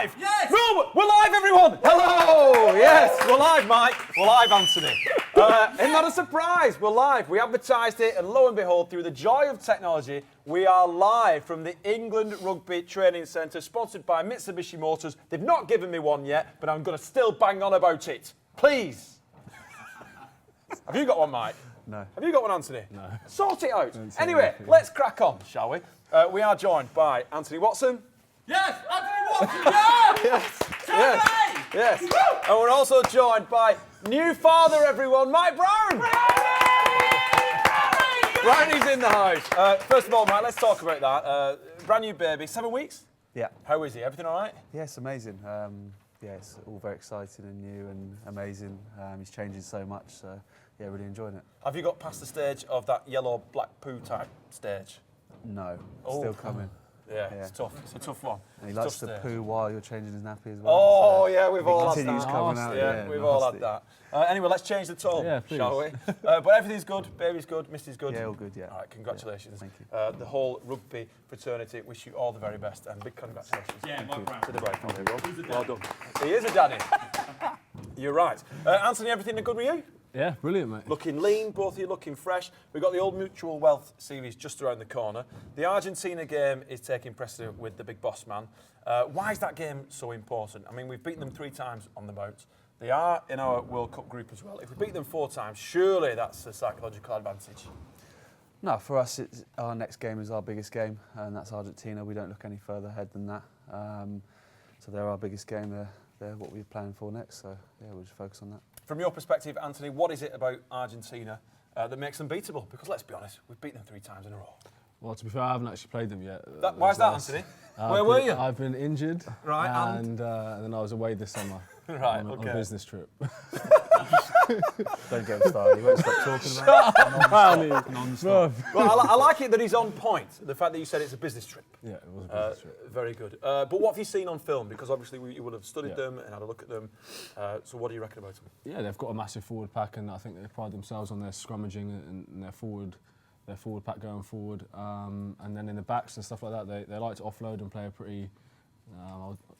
live! Yes! We're live, everyone! Hello! Yes, we're live, Mike. We're live, Anthony. Isn't that a surprise? We're live. We advertised it, and lo and behold, through the joy of technology, we are live from the England Rugby Training Centre, sponsored by Mitsubishi Motors. They've not given me one yet, but I'm going to still bang on about it. Please. Have you got one, Mike? No. Have you got one, Anthony? No. Sort it out. Anyway, let's crack on, shall we? We are joined by Anthony Watson. Yes, Anthony Watson, yeah! Yes. And we're also joined by new father, everyone, Mike Brown. Brownie's in the house. First of all, Mike, let's talk about that. Brand new baby, 7 weeks? Yeah. How is he? Everything all right? Yeah, it's amazing. Yeah, it's all very exciting and new and amazing. He's changing so much, so yeah, really enjoying it. Have you got past the stage of that yellow black poo type stage? No, still coming. Yeah, it's tough. It's a tough one. And he likes to poo while you're changing his nappy as well. Oh, so yeah, we've all had continues that. coming out, Yeah, we've all had that. Anyway, let's change the tone, shall we? But everything's good, baby's good, Misty's good. Yeah, all good, yeah. All right, congratulations. Yeah, thank you. The whole rugby fraternity wish you all the very best, and big congratulations. Yeah, Mike Brown. To the bride family, Rob. Well done. He is a daddy. You're right. Anthony, everything good with you? Yeah, brilliant, mate. Looking lean, both of you looking fresh. We've got the Old Mutual Wealth series just around the corner. The Argentina game is taking precedent with the big boss man. Why is that game so important? I mean, we've beaten them 3 times on the boat. They are in our World Cup group as well. If we beat them 4 times, surely that's a psychological advantage. No, for us, our next game is our biggest game, and that's Argentina. We don't look any further ahead than that. So they're our biggest game. They're what we're planning for next. So yeah, we'll just focus on that. From your perspective, Anthony, what is it about Argentina that makes them beatable? Because let's be honest, we've beaten them 3 times in a row. Well, to be fair, I haven't actually played them yet. Why is that, Anthony? Where were you? I've been injured, right, and then I was away this summer right, on a business trip. Don't get him started. He won't stop talking about it. Non-stop. Well, I like it that he's on point. The fact that you said it's a business trip. Yeah, it was a business trip. Very good. But what have you seen on film? Because obviously you would have studied them and had a look at them. So what do you reckon about them? Yeah, they've got a massive forward pack, and I think they pride themselves on their scrummaging and their forward pack going forward. And then in the backs and stuff like that, they like to offload and play a pretty,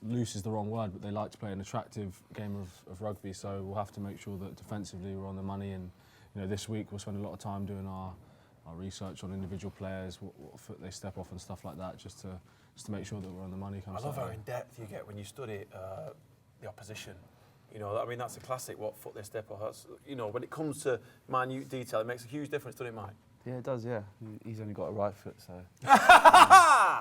loose is the wrong word, but they like to play an attractive game of rugby. So we'll have to make sure that defensively we're on the money. And this week we'll spend a lot of time doing our research on individual players, what foot they step off and stuff like that, just to make sure that we're on the money. I love how in depth you get when you study the opposition. I mean, that's a classic. What foot they step off. That's, when it comes to minute detail, it makes a huge difference, doesn't it, Mike? Yeah, it does, yeah. He's only got a right foot, so...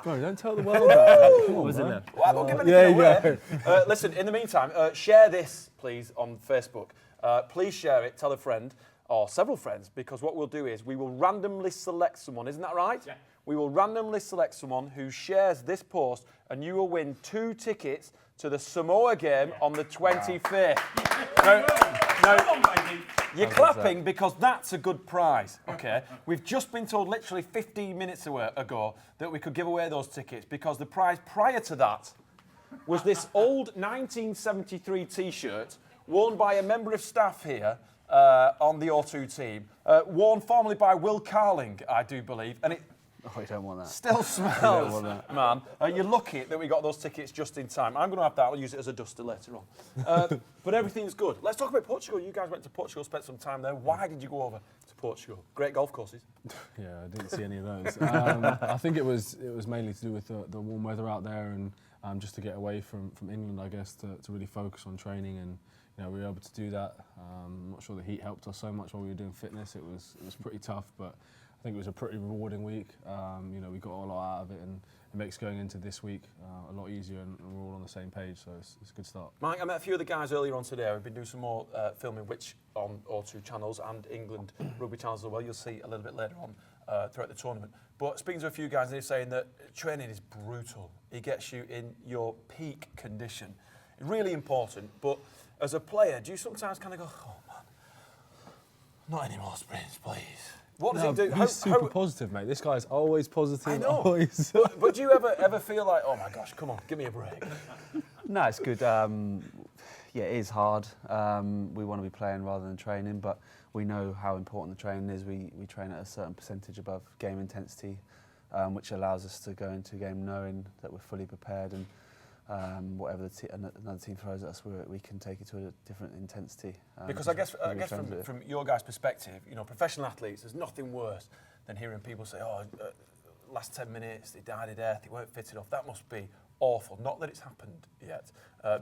Bro, don't tell the world that. Come on, was Well, I won't give anything away. Listen, in the meantime, share this, please, on Facebook. Please share it, tell a friend, or several friends, because what we'll do is we will randomly select someone, isn't that right? Yeah. We will randomly select someone who shares this post, and you will win 2 tickets to the Samoa game on the 25th. Now, you're clapping because that's a good prize, okay? We've just been told literally 15 minutes ago that we could give away those tickets because the prize prior to that was this old 1973 T-shirt worn by a member of staff here on the O2 team, worn formerly by Will Carling, I do believe, and it Oh, you don't want that. still smells, man. You're lucky that we got those tickets just in time. I'm going to have that. I'll use it as a duster later on. But everything's good. Let's talk about Portugal. You guys went to Portugal, spent some time there. Why did you go over to Portugal? Great golf courses. Yeah, I didn't see any of those. I think it was mainly to do with the warm weather out there and just to get away from England, I guess, to really focus on training, and we were able to do that. I'm not sure the heat helped us so much while we were doing fitness. It was pretty tough, but I think it was a pretty rewarding week. We got a lot out of it, and it makes going into this week a lot easier, and we're all on the same page, so it's a good start. Mike, I met a few of the guys earlier on today. We've been doing some more filming, which on O2 channels and England rugby channels as well. You'll see a little bit later on throughout the tournament. But speaking to a few guys, they're saying that training is brutal. It gets you in your peak condition. Really important, but as a player, do you sometimes kind of go, oh man, not any more sprints, please? What does he do? He's super positive, mate. This guy's always positive. I know. Always. But do you ever feel like, oh my gosh, come on, give me a break? No, it's good. Yeah, it is hard. We want to be playing rather than training, but we know how important the training is. We train at a certain percentage above game intensity, which allows us to go into a game knowing that we're fully prepared. And whatever another team throws at us, we can take it to a different intensity. Because I guess from your guys' perspective, you know, professional athletes, there's nothing worse than hearing people say, "Oh, last 10 minutes they died of death, they weren't fit enough." That must be awful. Not that it's happened yet,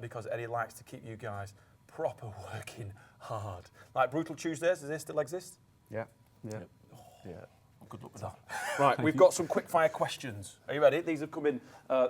because Eddie likes to keep you guys proper working hard. Like Brutal Tuesdays, does this still exist? Yeah. Yeah. Good luck with that. Right, we've got some quick fire questions. Are you ready? These have come in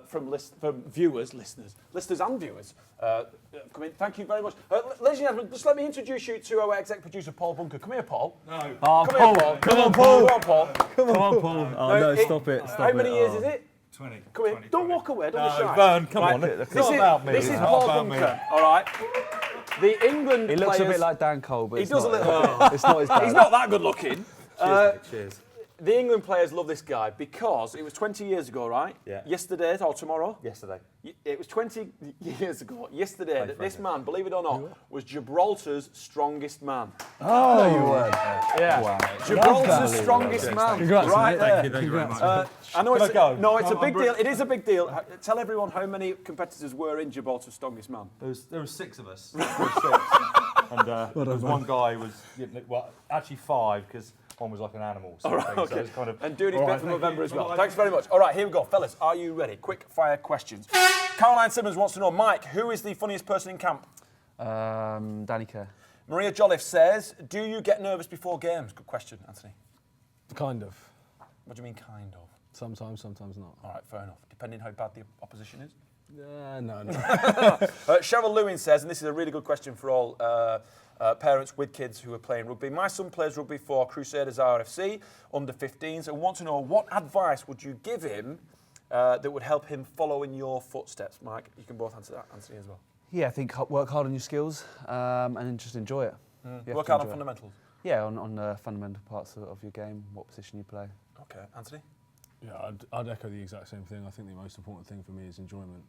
from viewers, listeners and viewers. Come in. Thank you very much. Ladies and gentlemen, just let me introduce you to our exec producer, Paul Bunker. Come here, Paul. No. Oh, Come Paul. here, Paul. Come on, Paul. Come on, Paul. Come on, Paul. Oh, no, stop it. Stop How many it. years is it? 20. Come here. 20, Don't 20. walk away. Don't be shy. Vern, come Right, on. This It's not about me. This is It's Paul not about me. Bunker. All right. The England He looks players, a bit like Dan Cole, but He it's does not, a little bit. It's not his bad. He's not that good looking. Cheers. The England players love this guy because it was 20 years ago, right? Yeah. Yesterday or tomorrow? Yesterday. It was 20 years ago, yesterday, that this man, believe it or not, was Gibraltar's strongest man. Oh, you were. Yeah. Wow. Gibraltar's strongest man. Congrats, right mate. there. Thank you very much. I know Can it's I go? no, it's a I'm big br- deal. It is a big deal. Tell everyone how many competitors were in Gibraltar's strongest man. There were 6 of us. And there was one guy who was, well, actually 5, because one was like an animal. Sort of thing, so it was kind of, And doing his all bit right, for thank November you. as well. All right. Thanks very much. All right, here we go. Fellas, are you ready? Quick fire questions. Caroline Simmons wants to know, Mike, who is the funniest person in camp? Danny Kerr. Maria Jolliffe says, do you get nervous before games? Good question, Anthony. Kind of. What do you mean, kind of? Sometimes, sometimes not. All right, fair enough. Depending how bad the opposition is. No. Cheryl Lewin says, and this is a really good question for all parents with kids who are playing rugby. My son plays rugby for Crusaders RFC, under 15s, and want to know what advice would you give him that would help him follow in your footsteps? Mike, you can both answer that, Anthony, as well. Yeah, I think work hard on your skills and just enjoy it. You have Work to hard on enjoy it. fundamentals. Yeah, on the fundamental parts of your game, what position you play. Okay, Anthony? Yeah, I'd echo the exact same thing. I think the most important thing for me is enjoyment.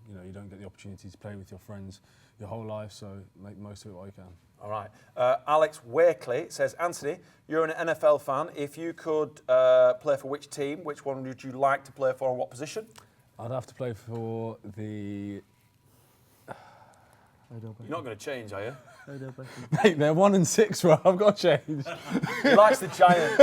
You know, you don't get the opportunity to play with your friends your whole life, so make the most of it while you can. All right. Alex Wakely says, Anthony, you're an NFL fan. If you could play for which team, which one would you like to play for and what position? I'd have to play for the... You're not going to change, are you? Mate, they're 1-6, bro. I've got to change. He likes the Giants,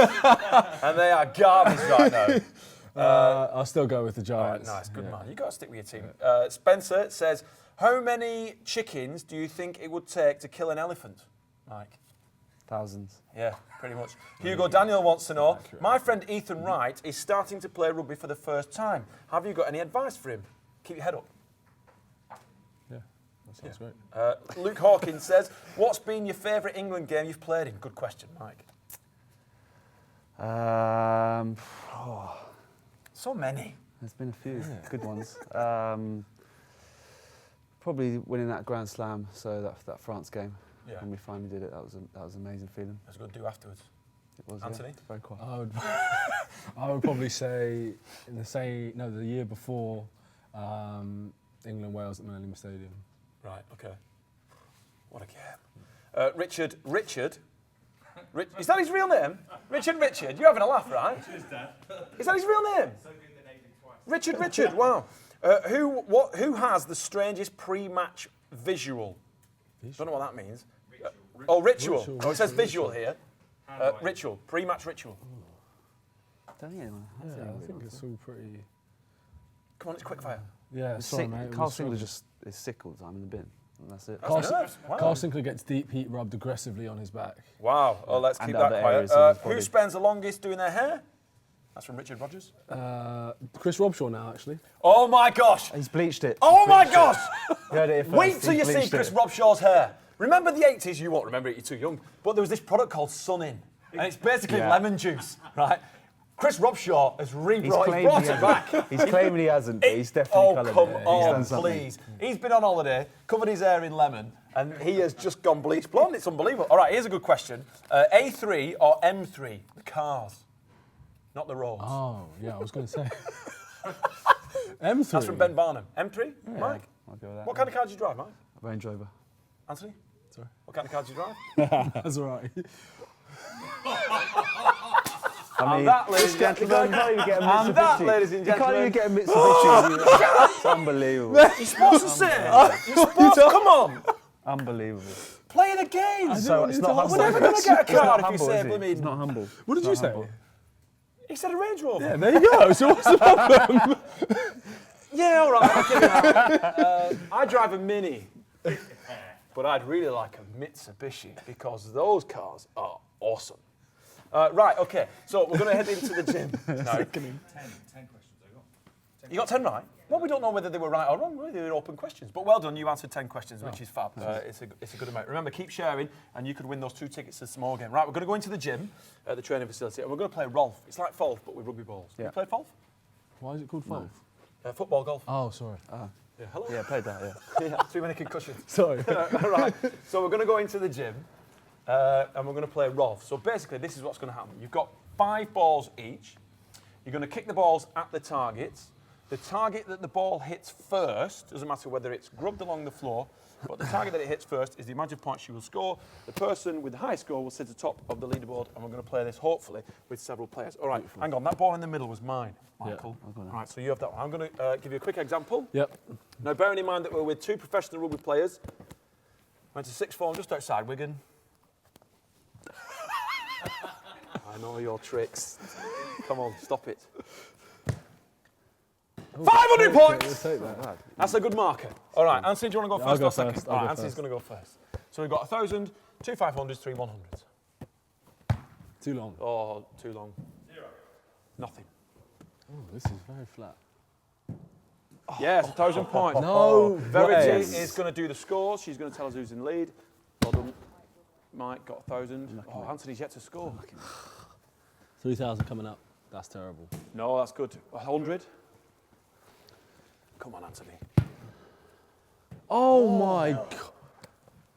and they are garbage right now. I'll still go with the All right, Giants. nice, good Yeah. man. You've got to stick with your team. Spencer says, how many chickens do you think it would take to kill an elephant, Mike? Thousands. Yeah, pretty much. Hugo Daniel wants to know, my friend Ethan Wright is starting to play rugby for the first time. Have you got any advice for him? Keep your head up. Yeah, that sounds great. Luke Hawkins says, what's been your favourite England game you've played in? Good question, Mike. So many. There's been a few good ones. Probably winning that Grand Slam, so that France game, when we finally did it, that was an amazing feeling. It was a good do afterwards. It was, Anthony? yeah, very quiet. I would probably say the year before England Wales at Millennium Stadium. Right, okay. What a game. Richard, is that his real name? Richard, you're having a laugh, right? Is that his real name? Richard, wow. Who has the strangest pre-match visual? Don't know what that means. Ritual. Oh, it says visual here. Ritual, pre-match ritual. Don't think anyone has Yeah, anyone I think else. it's all pretty... Come on, it's quick fire. Yeah, sorry, mate. Carl Singler just is sick all the time in the bin, and that's it. That's nerves. Wow. Carl Sinclair gets deep heat rubbed aggressively on his back. Wow. Oh, let's And keep other that quiet. areas of his Who body. spends the longest doing their hair? That's from Richard Rogers. Chris Robshaw now, actually. Oh my gosh! He's bleached it. Oh my gosh! You heard it here first. Wait till He's you see bleached Chris it. Robshaw's hair. Remember the 80s? You won't remember it, you're too young. But there was this product called Sun In, and it's basically Yeah. lemon juice, right? Chris Robshaw has He's brought claimed it he back. hasn't. He's claiming he hasn't, but he's definitely Oh, coloured come it. He's on, done something. please. He's been on holiday, covered his hair in lemon, and he has just gone bleach blonde. It's unbelievable. All right, here's a good question. A3 or M3? The cars, not the roads. Oh, yeah, I was going to say. M3. That's from Ben Barnum. M3? Mike? I'll go with that. What kind of car do you drive, Mike? Range Rover. Anthony? Sorry. What kind of car do you drive? That's all right. And that, ladies and gentlemen, and that, ladies and You can't even gentlemen, get a Mitsubishi. It's unbelievable. you're supposed to say it. You're supposed to, come on. Unbelievable. Play the game. So it's not humble. We're never going to get a card if you say, It's not humble. What did you say? He said a Range Rover. Yeah, there you go. So what's the problem? Yeah, all right, I'll give you that. I drive a Mini, but I'd really like a Mitsubishi because those cars are awesome. Right, okay, so we're going to head into the gym now. 10 questions I got. You got 10 right? Well, we don't know whether they were right or wrong, really. They're open questions. But well done, you answered 10 questions, which is fab. It's a good amount. Remember, keep sharing, and you could win those 2 tickets to the small game. Right, we're going to go into the gym, the training facility, and we're going to play Rolf. It's like Folf, but with rugby balls. Yeah. You played Folf? Why is it called Folf? Football, golf. Oh, sorry. Yeah, hello? Yeah, played that, yeah. Yeah, too many concussions. Sorry. Right, so we're going to go into the gym, and we're going to play Rolf. So basically, this is what's going to happen. You've got 5 balls each. You're going to kick the balls at the targets. The target that the ball hits first, doesn't matter whether it's grubbed along the floor, but the target that it hits first is the amount of points you will score. The person with the highest score will sit at the top of the leaderboard, and we're going to play this, hopefully, with several players. All right, hang on, that ball in the middle was mine, Michael. I'll go now. Right, so you have that one. I'm going to give you a quick example. Yep. Now, bearing in mind that we're with 2 professional rugby players, went to 6th form just outside Wigan. I know your tricks. Come on, stop it. 500 points! We'll take that. That's a good marker. All right, Anthony, do you want to go I'll first go or second? first, All I'll right, go Anthony's first. going to go first. So we've got 1,000, 2 500s, 3 100s. Too long. Oh, too long. 0. Nothing. Oh, this is very flat. Yes, 1,000 points. No Verity way. is going to do the scores. She's going to tell us who's in lead. Well done. Mike got 1,000. Oh, Anthony's yet to score. 3,000 coming up. That's terrible. No, that's good. 100. Come on, Anthony. Oh my God.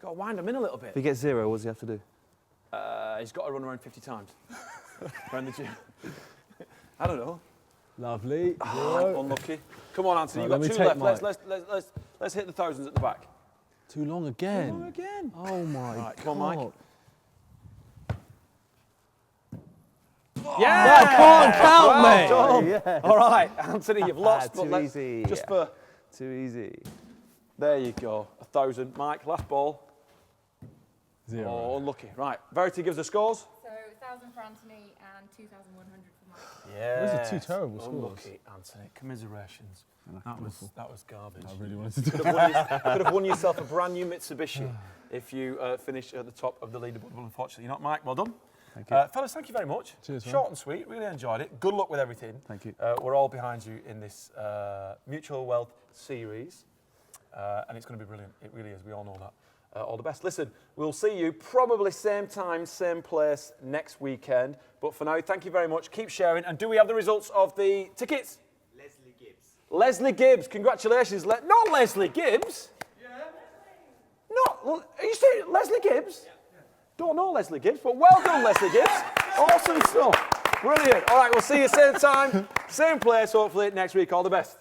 Got to wind him in a little If bit. he gets 0, what does he have to do? He's got to run around 50 times around the gym. I don't know. Lovely. Unlucky. Come on, Anthony. Right, You've let got me 2 left. take Let's hit the 1,000s at the back. Too long again. Come on again. Oh my Right, God. come on, Mike. That can't count, mate. Done. Yes. All right, Anthony, you've lost. Too but let's- easy. Just for Too easy. there you go. 1,000. Mike, last ball. 0. Oh, unlucky. Right, Verity gives the scores. So 1,000 for Anthony and 2,100 for Mike. Yeah. Those are 2 terrible scores. Unlucky, Anthony. Commiserations. That was garbage. I really wanted to do Could have won yourself a brand new Mitsubishi if you finished at the top of the leaderboard. Well, unfortunately, you're not, Mike. Well done. Thank you. Fellas, thank you very much. Cheers, man. Short and sweet. Really enjoyed it. Good luck with everything. Thank you. We're all behind you in this Mutual Wealth series, and it's going to be brilliant. It really is. We all know that. All the best. Listen, we'll see you probably same time, same place next weekend. But for now, thank you very much. Keep sharing. And do we have the results of the tickets? Leslie Gibbs. Leslie Gibbs. Congratulations. Not Leslie Gibbs. Yeah. Not. Are you saying Leslie Gibbs? Yeah. Don't know Leslie Gibbs, but well done, Leslie Gibbs. Awesome stuff. Brilliant. All right, we'll see you same time, same place, hopefully next week. All the best.